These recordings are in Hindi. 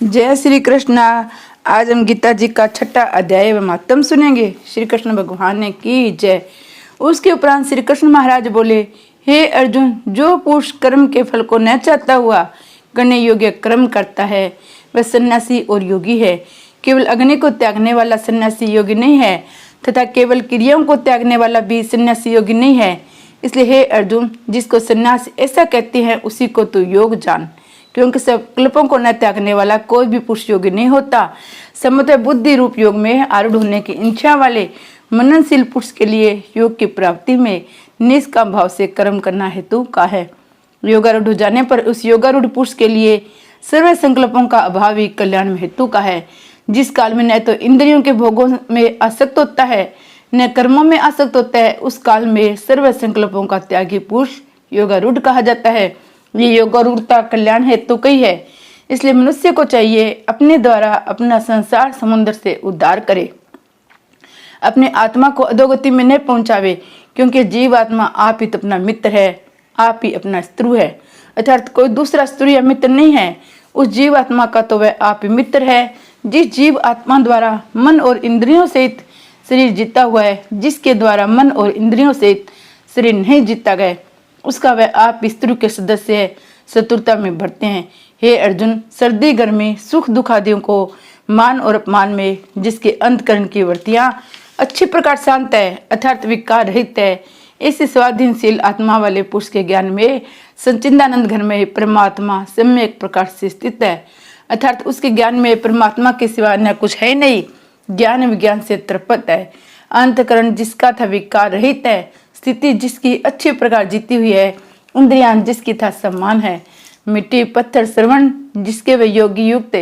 जय श्री कृष्णा। आज हम गीता जी का 6वां अध्याय व महात्म सुनेंगे। श्री कृष्ण भगवान ने की जय। उसके उपरांत श्री कृष्ण महाराज बोले, हे अर्जुन, जो पुरुष कर्म के फल को न चाहता हुआ करने योग्य कर्म करता है वह सन्यासी और योगी है। केवल अग्नि को त्यागने वाला सन्यासी योगी नहीं है तथा केवल क्रियाओं को त्यागने वाला भी सन्यासी योगी नहीं है। इसलिए हे अर्जुन, जिसको सन्यास ऐसा कहते हैं उसी को तू योग जान, क्योंकि संकल्पों को न त्यागने वाला कोई भी पुरुष योगी नहीं होता। समता बुद्धि रूप योग में आरूढ़ होने की इच्छा वाले मननशील पुरुष के लिए योग की प्राप्ति में निष्काम भाव से कर्म करना हेतु का है। योगारूढ़ हो जाने पर उस योगारूढ़ पुरुष के लिए सर्व संकल्पों का अभाव ही कल्याण में हेतु का है। जिस काल में न तो इंद्रियों के भोगों में आसक्त होता है न कर्मों में आसक्त होता है, उस काल में सर्व संकल्पों का त्यागी पुरुष योगारूढ़ कहा जाता है। ये योगारूढ़ता कल्याण हेतु कही है। इसलिए मनुष्य को चाहिए अपने द्वारा अपना संसार समुद्र से उद्धार करे, अपने आत्मा को अधोगति में न पहुंचावे, क्योंकि जीव आत्मा आप ही तो अपना मित्र है, आप ही अपना शत्रु है। अर्थात कोई दूसरा शत्रु या मित्र नहीं है। उस जीव आत्मा का तो वह आप ही मित्र है। जिस जीव आत्मा द्वारा मन और इंद्रियों सहित शरीर जीता हुआ है, जिसके द्वारा मन और इंद्रियों सहित शरीर नहीं जीता गया, उसका वह आप शत्रु के सदस्य है, शत्रुता में बढ़ते हैं। हे अर्जुन, सर्दी गर्मी सुख दुख आदियों को मान और अपमान में जिसके अंतकरण की वृत्तियां अच्छी प्रकार शांत है अर्थात विकार रहित है, ऐसे स्वाधीनशील आत्मा वाले पुरुष के ज्ञान में सच्चिदानंद घर में परमात्मा सम्यक प्रकार से स्थित है। अर्थात उसके ज्ञान में परमात्मा के सिवा न कुछ है नहीं। ज्ञान विज्ञान से तृप्त है। अंतकरण जिसका था विकार रहित है, स्थिति जिसकी अच्छी प्रकार जीती हुई है, इंद्रियां जिसकी था सम्मान है, मिट्टी पत्थर श्रवण जिसके वे योगी युक्त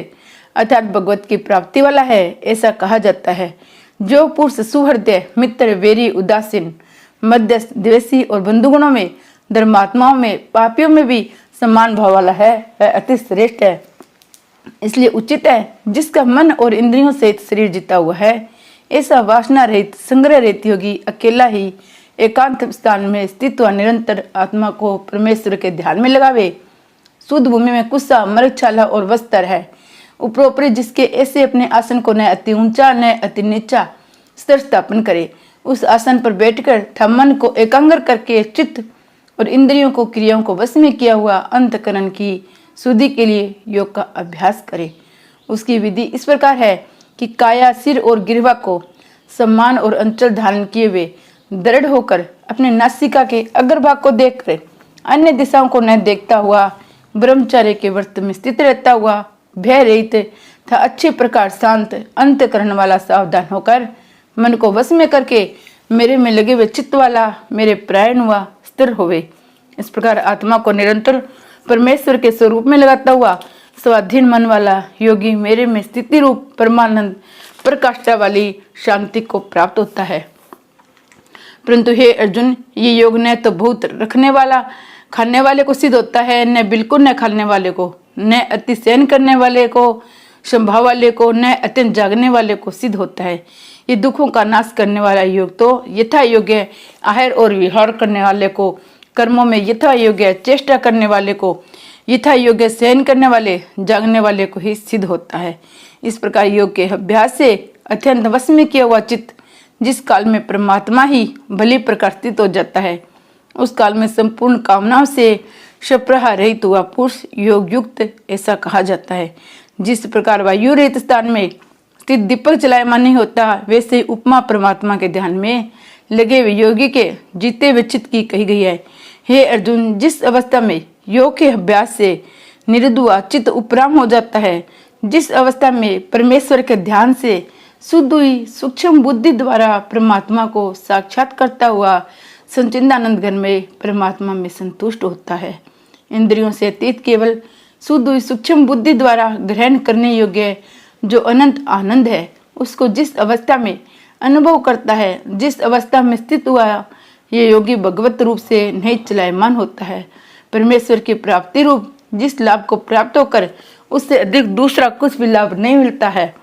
अर्थात भगवत की प्राप्ति वाला है, ऐसा कहा जाता है। जो पुरुष सुहृदय मित्र वेरी उदासीन मध्यस्थ द्वेषी और बंधुगुणों में धर्मात्माओं में पापियों में भी समान भाव वाला है, वह अति श्रेष्ठ है। इसलिए उचित है जिसका मन और इंद्रियों से शरीर जीता हुआ है, ऐसा वासना रहित संग्रह रहित योगी अकेला ही एकांत स्थान में स्थित हुआ निरंतर आत्मा को परमेश्वर के ध्यान में लगावे। शुद्ध भूमि में कुस्सा मृगशाला और वस्त्र है। उपरोपरि जिसके ऐसे अपने आसन को न अति ऊंचा न अति नीचा स्तर स्थापन करे, उस आसन पर बैठकर तथा मन को एकाग्र करके चित्त और इंद्रियों को क्रियाओं को वश में किया हुआ अंतकरण की शुद्धि के लिए योग का अभ्यास करे। उसकी विधि इस प्रकार है कि काया सिर और गिरवा को सम्मान और अंचल धारण किए हुए दृढ़ होकर अपने नासिका के अग्रभाग को देखकर अन्य दिशाओं को न देखता हुआ ब्रह्मचर्य के व्रत में स्थित रहता हुआ भय रहित तथा अच्छे प्रकार शांत अंतकरण वाला सावधान होकर मन को वश में करके मेरे में लगे हुए चित्त वाला मेरे प्रायण हुआ स्थिर होवे। इस प्रकार आत्मा को निरंतर परमेश्वर के स्वरूप में लगाता हुआ स्वाधीन मन वाला योगी मेरे में स्थिति रूप परमानंद प्रकाष्ठा वाली शांति को प्राप्त होता है। परंतु हे अर्जुन, ये योग न तो बहुत रखने वाला खाने वाले को सिद्ध होता है, न बिल्कुल न खाने वाले को, न अति सहन करने वाले को, संभाव वाले को, न अत्यंत जागने वाले को सिद्ध होता है। ये दुखों का नाश करने वाला योग तो यथा योग्य आहार और विहार करने वाले को, कर्मों में यथा योग्य चेष्टा करने वाले को, यथा योग्य सहन करने वाले जागने वाले को ही सिद्ध होता है। इस प्रकार योग के अभ्यास से अत्यंत वश में किया हुआ चित्त जिस काल में परमात्मा ही भली प्रकाशित हो जाता है, उस काल में संपूर्ण कामनाओं से शप्रहा रहित हुआ पुरुष योग युक्त ऐसा कहा जाता है। जिस प्रकार वायु रहित स्थान में स्थित दीपक जलायमान नहीं होता, वैसे उपमा परमात्मा के ध्यान में लगे हुए योगी के जीते हुए चित्त की कही गई है। हे अर्जुन, जिस अवस्था में योग के अभ्यास से निर्दुआ चित्त उपराम हो जाता है, जिस अवस्था में परमेश्वर के ध्यान से शुद्ध हुई सूक्ष्म बुद्धि द्वारा परमात्मा को साक्षात करता हुआ सच्चिदानंद घन में परमात्मा में संतुष्ट होता है, इंद्रियों से अतीत केवल शुद्ध हुई सूक्ष्म बुद्धि द्वारा ग्रहण करने योग्य जो अनंत आनंद है, उसको जिस अवस्था में अनुभव करता है, जिस अवस्था में स्थित हुआ ये योगी भगवत रूप से नहीं चलायमान होता है, परमेश्वर की प्राप्ति रूप जिस लाभ को प्राप्त होकर उससे अधिक दूसरा कुछ भी लाभ नहीं मिलता है,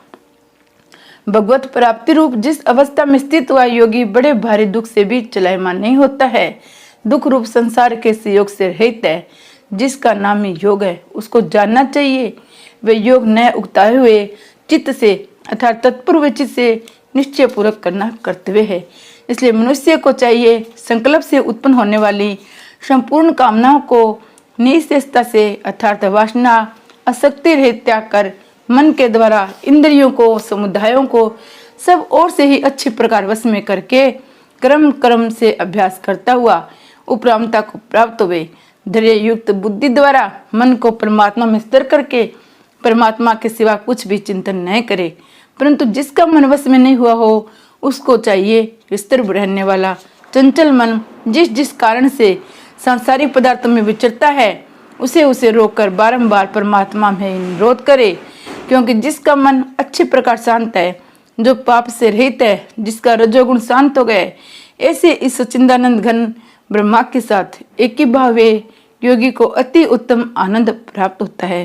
भगवत प्राप्ति रूप जिस अवस्था में स्थित हुआ योगी बड़े भारी दुख से भी चलायमान नहीं होता है, दुख रूप संसार के सहयोग से रहित है, जिसका नाम ही योग है, उसको जानना चाहिए। वे योग नए उगताए हुए चित्त से अर्थात तत्पूर्व चित्त से निश्चय पूर्वक करना कर्तव्य है। इसलिए मनुष्य को चाहिए संकल्प से उत्पन्न होने वाली संपूर्ण कामनाओं को निःशेषता से अर्थात वासना आसक्ति रहित त्याग कर मन के द्वारा इंद्रियों को समुदायों को सब ओर से ही अच्छी प्रकार वश में करके क्रम क्रम से अभ्यास करता हुआ उपरामता को प्राप्त हुए धैर्य युक्त बुद्धि द्वारा मन को परमात्मा में स्थिर करके परमात्मा के सिवा कुछ भी चिंतन न करे। परंतु जिसका मन वश में नहीं हुआ हो उसको चाहिए स्थिर रहने वाला चंचल मन जिस जिस कारण से सांसारिक पदार्थों में विचरता है उसे रोककर बारंबार परमात्मा में निरोध करे। क्योंकि जिसका मन अच्छी प्रकार शांत है, जो पाप से रहित है, जिसका रजोगुण शांत हो गए, ऐसे इस सच्चिदानंद घन ब्रह्मा के साथ एक ही भाव योगी को अति उत्तम आनंद प्राप्त होता है।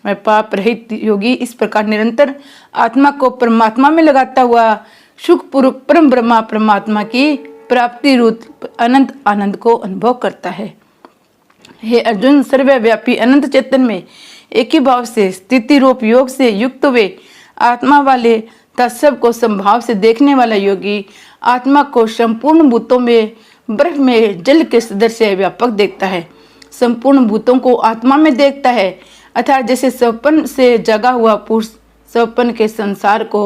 वह पाप रहित योगी इस प्रकार निरंतर आत्मा को परमात्मा में लगाता हुआ सुखपूर्वक परम ब्रह्मा परमात्मा की प्राप्ति रूप अनंत आनंद को अनुभव करता है। हे अर्जुन, सर्वव्यापी अनंत चेतन में एक ही भाव से स्थिति रूप योग से युक्त हुए आत्मा वाले तत्सव को संभाव से देखने वाला योगी आत्मा को संपूर्ण भूतों में बर्फ में जल के सदृश व्यापक देखता है। संपूर्ण भूतों को आत्मा में देखता है अर्थात जैसे स्वप्न से जगा हुआ पुरुष स्वप्न के संसार को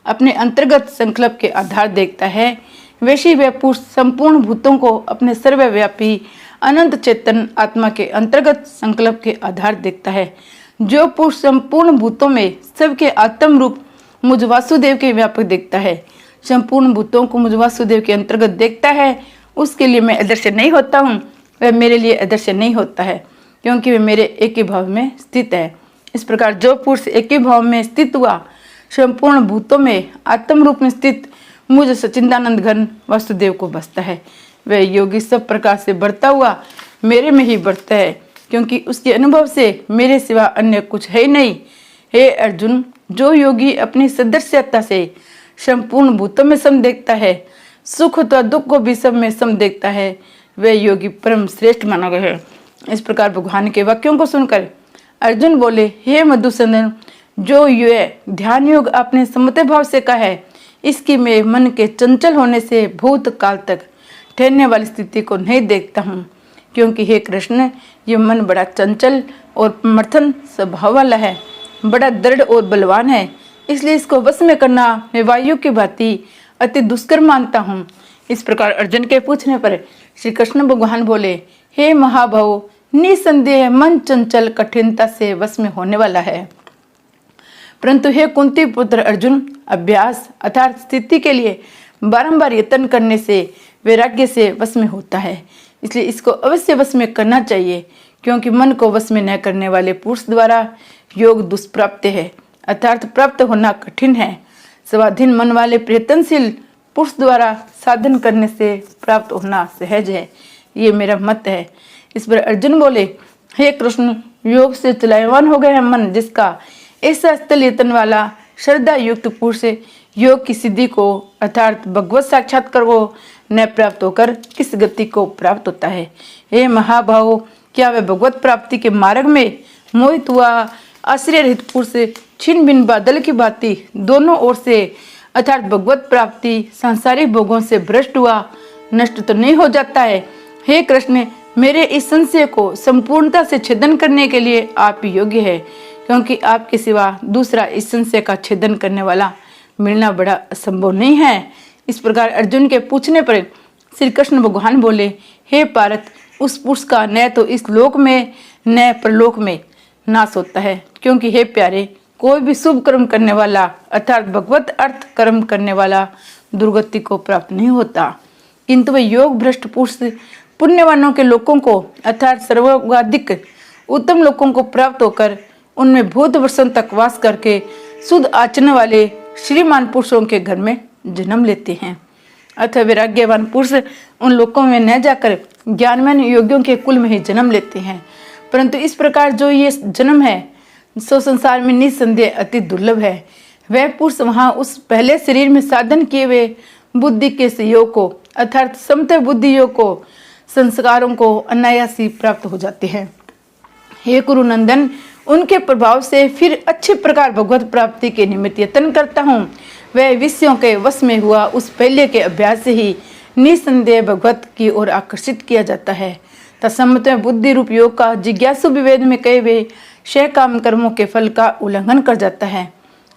अपने अंतर्गत संकल्प के आधार देखता है, वैसे वह पुरुष संपूर्ण भूतों को अपने सर्वव्यापी अनंत चेतन आत्मा के अंतर्गत संकल्प के आधार देखता है। जो पुरुष संपूर्ण भूतों में सबके आत्म रूप मुझ वासुदेव के व्यापक देखता है, संपूर्ण भूतों को मुझ वासुदेव के अंतर्गत देखता है, उसके लिए मैं अदृश्य नहीं होता हूँ, वह मेरे लिए अदृश्य नहीं होता है, क्योंकि वह मेरे एक ही भाव में स्थित है। इस प्रकार जो पुरुष एक ही भाव में स्थित हुआ संपूर्ण भूतों में आत्म रूप में स्थित मुझ सच्चिदानंद घन वासुदेव को बसता है, वह योगी सब प्रकार से बढ़ता हुआ मेरे में ही बढ़ता है, क्योंकि उसके अनुभव से मेरे सिवा अन्य कुछ है ही नहीं। हे अर्जुन, जो योगी अपनी सदस्यता से संपूर्ण भूतों में सम देखता है, सुख तथा दुख को भी सब में सम देखता है, वह योगी परम श्रेष्ठ माना गया है। इस प्रकार भगवान के वाक्यों को सुनकर अर्जुन बोले, हे मधुसूदन, जो यह ध्यान योग अपने समते भाव से कहा है, इसकी मैं मन के चंचल होने से भूत काल तक ठहरने वाली स्थिति को नहीं देखता हूँ। क्योंकि हे कृष्ण, ये मन बड़ा चंचल और समर्थन स्वभाव वाला है, बड़ा दृढ़ और बलवान है, इसलिए इसको वश में करना मैं वायु की भांति अति दुष्कर मानता हूँ। इस प्रकार अर्जुन के पूछने पर श्री कृष्ण भगवान बोले, हे महाभाव, निसंदेह मन चंचल कठिनता से वश में होने वाला है, परंतु हे कुंती पुत्र अर्जुन, अभ्यास अर्थात स्थिति के लिए बारंबार यत्न करने से वैराग्य से वश में होता है। इसलिए इसको अवश्य वश में करना चाहिए, क्योंकि मन को वश में न करने वाले पुरुष द्वारा योग दुष्प्राप्त है अर्थात प्राप्त होना कठिन है। स्वाधीन मन वाले प्रयत्नशील पुरुष द्वारा साधन करने से प्राप्त होना सहज है, ये मेरा मत है। इस पर अर्जुन बोले, हे कृष्ण, योग से चलायमान हो गया है मन जिसका, ऐसा स्थल यत्न वाला श्रद्धा युक्त पुरुष योग की सिद्धि को अर्थात भगवत साक्षात्कार को न प्राप्त होकर किस गति को प्राप्त होता है। हे महाभाव, क्या वह भगवत प्राप्ति के मार्ग में मोहित हुआ आश्रय रहित पुरुष छिन्न भिन्न बादल की भांति दोनों ओर से अर्थात भगवत प्राप्ति सांसारिक भोगों से भ्रष्ट हुआ नष्ट तो नहीं हो जाता है। हे कृष्ण, मेरे इस संशय को संपूर्णता से छेदन करने के लिए आप योग्य है, क्योंकि आपके सिवा दूसरा इस संशय का छेदन करने वाला मिलना बड़ा असंभव नहीं है। इस प्रकार अर्जुन के पूछने पर श्री कृष्ण भगवान बोले, हे पार्थ, उस पुरुष का न तो इस लोक में न परलोक में नाश होता है, क्योंकि हे प्यारे, कोई भी शुभ कर्म करने वाला अर्थात भगवत अर्थ कर्म करने वाला दुर्गति को प्राप्त नहीं होता, किंतु वह योग भ्रष्ट पुरुष पुण्यवानों के लोकों को अर्थात सर्वाधिक उत्तम लोकों को प्राप्त होकर उनमें भूत वर्षों तक वास करके शुद्ध आचरण वाले श्रीमान पुरुषों के घर में जन्म लेते हैं। अतः वैराग्यवान पुरुष उन लोकों में न जाकर ज्ञानवान योगियों के कुल में ही जन्म लेते हैं, परंतु इस प्रकार जो ये जन्म है सो संसार में निसंदेह अति दुर्लभ है। वह पुरुष वहां उस पहले शरीर में साधन किए हुए बुद्धि के योग को अर्थात समते बुद्धि योग को संस्कारों को अनायास ही प्राप्त हो जाते हैं। हे कुरु नंदन, उनके प्रभाव से फिर अच्छे प्रकार भगवत प्राप्ति के निमित्त यत्न करता हूँ। वह विषयों के वश में हुआ उस पहले के अभ्यास से ही निसंदेह भगवत की ओर आकर्षित किया जाता है। तत्सम्मत में बुद्धि रूप योग का जिज्ञासु विवेद में कहे हुए 6 काम कर्मों के फल का उल्लंघन कर जाता है।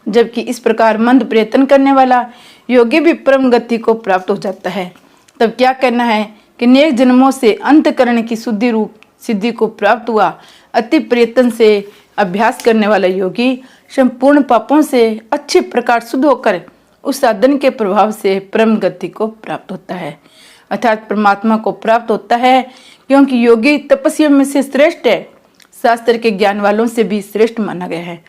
जबकि इस प्रकार मंद प्रयत्न करने वाला योगी भी परम गति को प्राप्त हो जाता है। तब क्या कहना है कि नेक जन्मों से अंतकरण की शुद्धि रूप सिद्धि को प्राप्त हुआ। अति प्रयत्न से अभ्यास करने वाला योगी संपूर्ण पापों से अच्छे प्रकार शुद्ध होकर उस साधन के प्रभाव से परम गति को प्राप्त होता है, अर्थात परमात्मा को प्राप्त होता है। क्योंकि योगी तपस्वियों में से श्रेष्ठ है, शास्त्र के ज्ञान वालों से भी श्रेष्ठ माना गया है।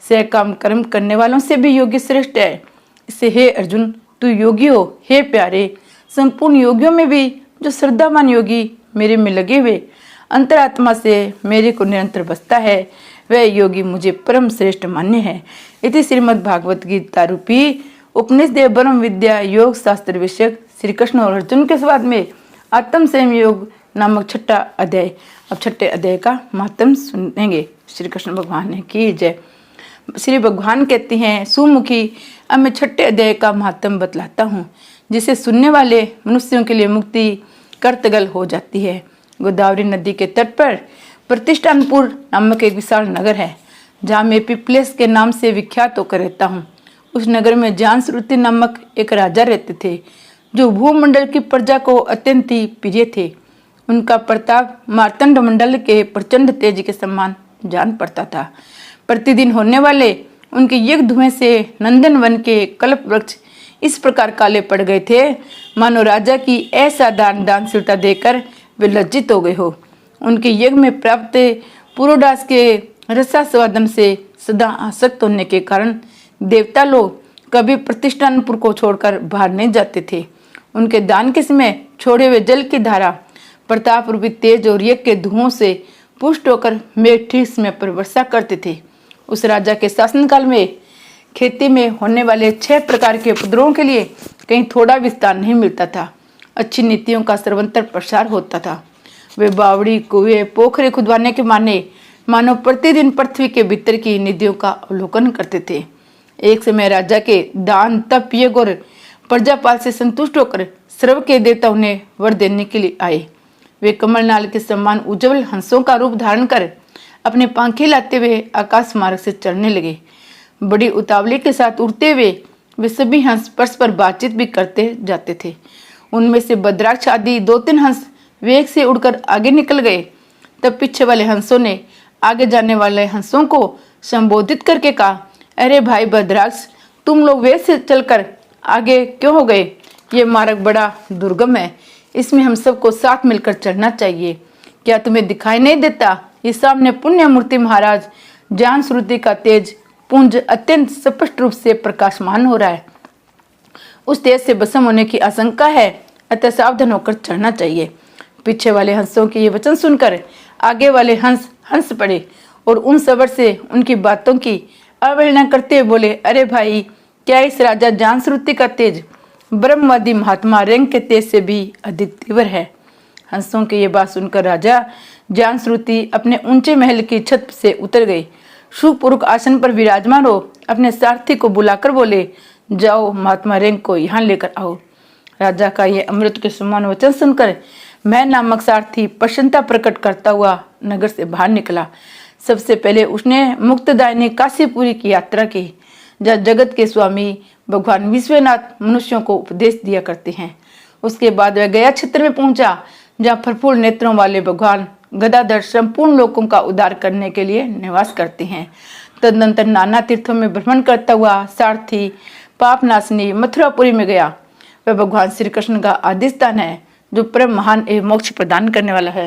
6 काम कर्म करने वालों से भी योगी श्रेष्ठ है। इससे हे अर्जुन, तू योगी हो। हे प्यारे, संपूर्ण योगियों में भी जो श्रद्धावान योगी मेरे में लगे हुए अंतरात्मा से मेरे को निरंतर बसता है, वह योगी मुझे परम श्रेष्ठ मान्य है। इति श्रीमद् भागवत गीता रूपी उपनिषद ब्रह्म विद्या योग शास्त्र विषयक श्री कृष्ण और अर्जुन के संवाद में आत्म संयम योग नामक 6ठा अध्याय। अब 6ठे अध्याय का महात्म सुनेंगे। श्री कृष्ण भगवान ने की जय। श्री भगवान कहते हैं, सुमुखी, अब मैं 6ठे अध्याय का महात्म बतलाता हूँ, जिसे सुनने वाले मनुष्यों के लिए मुक्ति करतगल हो जाती है। गोदावरी नदी के तट पर प्रतिष्ठानपुर नामक एक विशाल नगर है, जहाँ मैं पिपलेस के नाम से विख्यात होकर रहता हूँ। उस नगर में जांसरुति नामक एक राजा रहते थे, जो भूमंडल की प्रजा को अत्यंत ही प्रिय थे। उनका प्रताप मार्तंड मंडल के प्रचंड तेज के समान जान पड़ता था। प्रतिदिन होने वाले उनके यज्ञ धुएं से नंदन वन के कल्प वृक्ष इस प्रकार काले पड़ गए थे, मानो राजा की ऐसा दानशीलता देकर वे लज्जित हो गए हो। उनके यज्ञ में प्राप्त पुरोडास के रसास्वादन से सदा आसक्त होने के कारण देवता लोग कभी प्रतिष्ठानपुर को छोड़कर बाहर नहीं जाते थे। उनके दान के समय छोड़े हुए जल की धारा प्रताप रूपी तेज और यज्ञ के धुओं से पुष्ट होकर मेघ ठीक समय पर वर्षा करते थे। उस राजा के शासनकाल में खेती में होने वाले 6 प्रकार के उपद्रवों के लिए कहीं थोड़ा विस्तार नहीं मिलता था। अच्छी नीतियों का सर्वंतर प्रसार होता था। वे बावड़ी, कुएं, पोखरे खुदवाने के मानो प्रतिदिन पृथ्वी के भीतर की निधियों का अवलोकन करते थे। एक समय राजा के दान, तप, यज्ञ और प्रजापाल से संतुष्ट होकर सर्व के देवता उन्हें वर देने के लिए आए। वे कमलनाल के समान उज्जवल हंसों का रूप धारण कर अपने पंखे लाते हुए आकाश मार्ग से चढ़ने लगे। बड़ी उतावली के साथ उड़ते हुए वे सभी हंस परस्पर बातचीत भी करते जाते थे। उनमें से भद्राक्ष आदि 2-3 हंस वेग से उड़कर आगे निकल गए। तब पीछे वाले हंसों ने आगे जाने वाले हंसों को संबोधित करके कहा, अरे भाई भद्राक्ष, तुम लोग वेग से चलकर आगे क्यों हो गए? ये मार्ग बड़ा दुर्गम है, इसमें हम सबको साथ मिलकर चढ़ना चाहिए। क्या तुम्हें दिखाई नहीं देता? ये सामने पुण्य मूर्ति महाराज जांसरुति का तेज पुंज अत्यंत स्पष्ट रूप से प्रकाशमान हो रहा है। उस तेज से भस्म होने की आशंका है, अतः सावधान होकर चढ़ना चाहिए। पीछे वाले हंसों के ये वचन सुनकर आगे वाले हंस हंस पड़े और उन सबर से उनकी बातों की अवहेलना करते हुए बोले, अरे भाई, क्या इस राजा जांसरुति का तेज ब्रह्मवादी महात्मा रेंग के तेज से भी अधिक तीव्र है? हंसों की ये बात सुनकर राजा जांसरुति अपने ऊंचे महल की छत से उतर गई। सुपूर्वक आसन पर विराजमान हो अपने सारथी को बुलाकर बोले, जाओ महात्मा रेंग को यहाँ लेकर आओ। राजा का ये अमृत के समान वचन सुनकर मैं नामक सारथी प्रसन्नता प्रकट करता हुआ नगर से बाहर निकला। सबसे पहले उसने मुक्तदायिनी काशीपुरी की यात्रा की, जहाँ जगत के स्वामी भगवान विश्वनाथ मनुष्यों को उपदेश दिया करते हैं। उसके बाद वह गया क्षेत्र में पहुंचा, जहाँ प्रफुल्ल नेत्रों वाले भगवान गदाधर संपूर्ण लोगों का उद्धार करने के लिए निवास करते हैं। तदनंतर नाना तीर्थों में भ्रमण करता हुआ सारथी पापनाशनी मथुरापुरी में गया। वह भगवान श्री कृष्ण का आदि स्थान है, जो परम महान एवं मोक्ष प्रदान करने वाला है।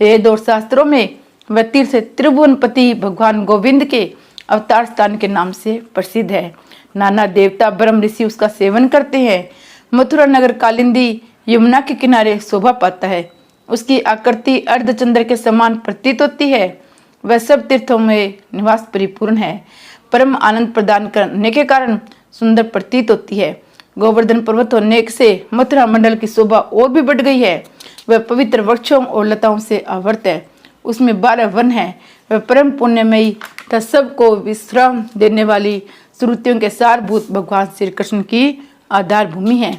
वेद और शास्त्रों में वह तीर्थ त्रिभुवनपति भगवान गोविंद के अवतार स्थान के नाम से प्रसिद्ध है। नाना देवता ब्रह्म ऋषि उसका सेवन करते हैं। मथुरा नगर कालिंदी यमुना के किनारे शोभा पाता है। उसकी आकृति अर्धचंद्र के समान प्रतीत होती है। वह सब तीर्थों में निवास परिपूर्ण है। परम आनंद प्रदान करने के कारण सुंदर प्रतीत होती है। गोवर्धन पर्वत होने से मथुरा मंडल की शोभा और भी बढ़ गई है। वह पवित्र वृक्षों और लताओं से आवृत है। उसमें 12 वन है। वह परम पुण्यमयी तथा सबको विश्राम देने वाली श्रुतियों के सारभूत भगवान श्री कृष्ण की आधार भूमि है।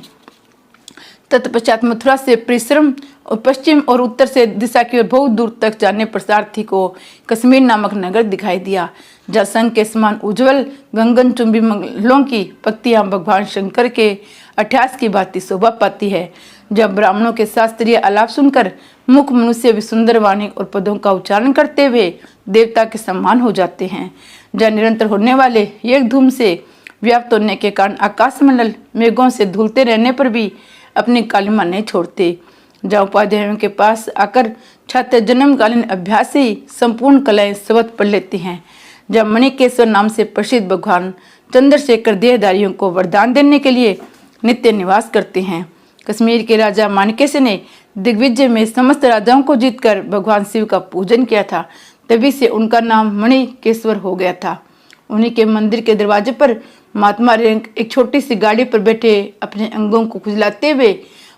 तत्पश्चात मथुरा से परिश्रम और पश्चिम और उत्तर से दिशा की ओर बहुत दूर तक जाने पर सारथी को कश्मीर नामक नगर दिखाई दिया, जहाँ शंख के समान उज्जवल गंगन चुंबी मंगलों की पक्तियां भगवान शंकर के अठ्यास की भांति शोभा पाती है। जब ब्राह्मणों के शास्त्रीय आलाप सुनकर मुख मनुष्य भी सुंदर वाणी और पदों का उच्चारण करते हुए देवता के सम्मान हो जाते हैं। जहाँ निरंतर होने वाले एक धूम से व्याप्त होने के कारण आकाशमंडल मेघों से धुलते रहने पर भी अपनी कालिमा नहीं छोड़ते। जहाँ उपाध्यायों के पास आकर छात्र जन्मकालीन अभ्यास से ही संपूर्ण कलाएं शपथ पढ़ लेती हैं। जब मणिकेश्वर नाम से प्रसिद्ध भगवान चंद्रशेखर देहधारियों को वरदान देने के लिए नित्य निवास करते हैं। कश्मीर के राजा माणिकेश्वर ने दिग्विजय में समस्त राजाओं को जीतकर भगवान शिव का पूजन किया था, तभी से उनका नाम मणिकेश्वर हो गया था। उन्हीं के मंदिर के दरवाजे पर महात्मा रेंक एक छोटी सी गाड़ी पर बैठे अपने अंगों को खुजलाते हुए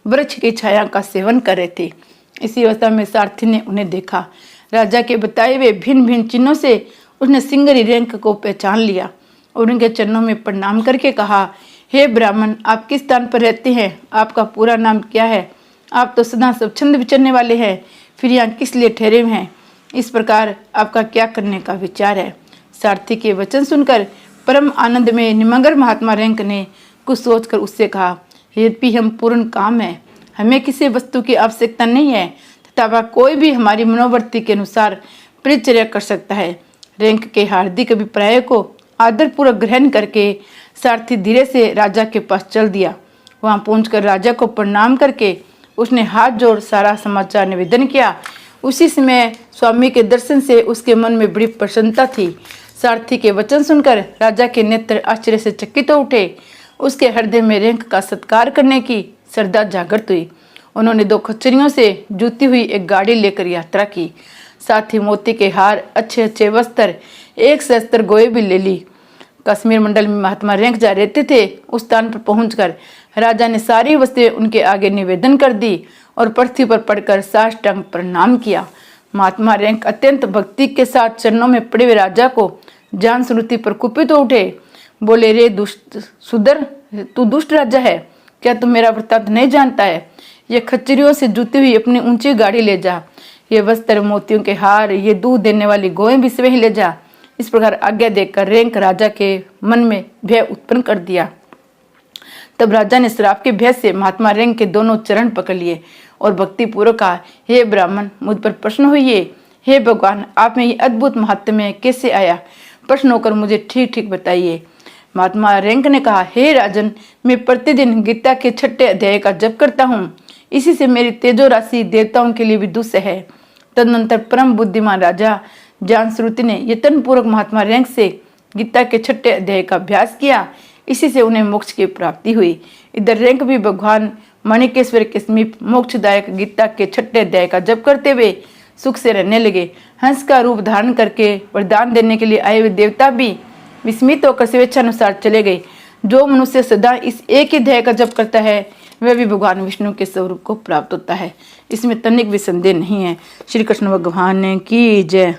वृक्ष की छाया का सेवन कर रहे थे। इसी अवस्था में सारथी ने उन्हें देखा। राजा के बताए हुए भिन्न भिन्न चिन्हों से उसने सिंगरी रेंक को पहचान लिया और उनके चरणों में प्रणाम करके कहा, हे ब्राह्मण, आप किस स्थान पर रहते हैं? आपका पूरा नाम क्या है? आप तो सदा स्वच्छंद विचरने वाले हैं, फिर यहाँ किस लिए ठहरे हुए हैं? इस प्रकार आपका क्या करने का विचार है? सारथी के वचन सुनकर परम आनंद में निमग्न महात्मा रेंक ने कुछ सोचकर उससे कहा, यद्यपि हम पूर्ण काम है, हमें किसी वस्तु की आवश्यकता नहीं है तथा वह कोई भी हमारी मनोवृत्ति के अनुसार परिचर्या कर सकता है। रेंक के हार्दिक अभिप्राय को आदरपूर्वक ग्रहण करके सारथी धीरे से राजा के पास चल दिया। वहां पहुंचकर राजा को प्रणाम करके उसने हाथ जोड़ सारा समाचार निवेदन किया। उसी समय स्वामी के दर्शन से उसके मन में बड़ी प्रसन्नता थी। सारथी के वचन सुनकर राजा के नेत्र आश्चर्य से चकित हो उठे। उसके हृदय में रेंक का सत्कार करने की श्रद्धा जागृत हुई। उन्होंने 2 खच्चरियों से जुती हुई एक गाड़ी लेकर यात्रा की। साथ ही मोती के हार, अच्छे अच्छे वस्त्र, एक सहस्त्र गोए भी ले ली। कश्मीर मंडल में महात्मा रेंक जा रहते थे, उस स्थान पर पहुंचकर राजा ने सारी वस्तुएं उनके आगे निवेदन कर दी और पृथ्वी पर पड़कर साष्टांग प्रणाम किया। महात्मा रेंक अत्यंत भक्ति के साथ चरणों में पड़े हुए राजा को जान स्मृति पर कुपित हो उठे। बोले, रे दुष्ट सुधर, तू दुष्ट राजा है, क्या तू मेरा वृत्तांत नहीं जानता है? ये खच्चरियों से जुती हुई अपनी ऊंची गाड़ी ले जा, ये वस्त्र, मोतियों के हार, ये दूध देने वाली गोएं भी स्वयं ले जा। इस प्रकार आज्ञा देकर रेंक राजा के मन में भय उत्पन्न कर दिया। तब राजा ने श्राप के भय से महात्मा रेंक के दोनों चरण पकड़ लिए और भक्ति पूर्वक कहा, हे ब्राह्मण, मुझ पर प्रश्न हुई। हे भगवान, आप में ये अद्भुत महात्म्य कैसे आया? प्रश्न होकर मुझे ठीक ठीक बताइए। महात्मा रेंक ने कहा, हे राजन, मैं प्रतिदिन गीता के 6ठे अध्याय का जप करता हूँ, इसी से मेरी तेजो राशि देवताओं के लिए भी दुष्ट है। तदनंतर परम बुद्धिमान राजा जानश्रुति ने यत्न पूर्वक महात्मा रेंक से गीता के 6ठे अध्याय का अभ्यास किया, इसी से उन्हें मोक्ष की प्राप्ति हुई। इधर रेंक भी भगवान मणिकेश्वर के समीप मोक्षदायक गीता के 6ठे अध्याय का जप करते हुए सुख से रहने लगे। हंस का रूप धारण करके वरदान देने के लिए आए हुए देवता भी विस्मित होकर स्वेच्छानुसार चले गए। जो मनुष्य सदा इस एक ही अध्याय का जप करता है वह भी भगवान विष्णु के स्वरूप को प्राप्त होता है। इसमें तनिक भी संदेह नहीं है। श्री कृष्ण भगवान की जय।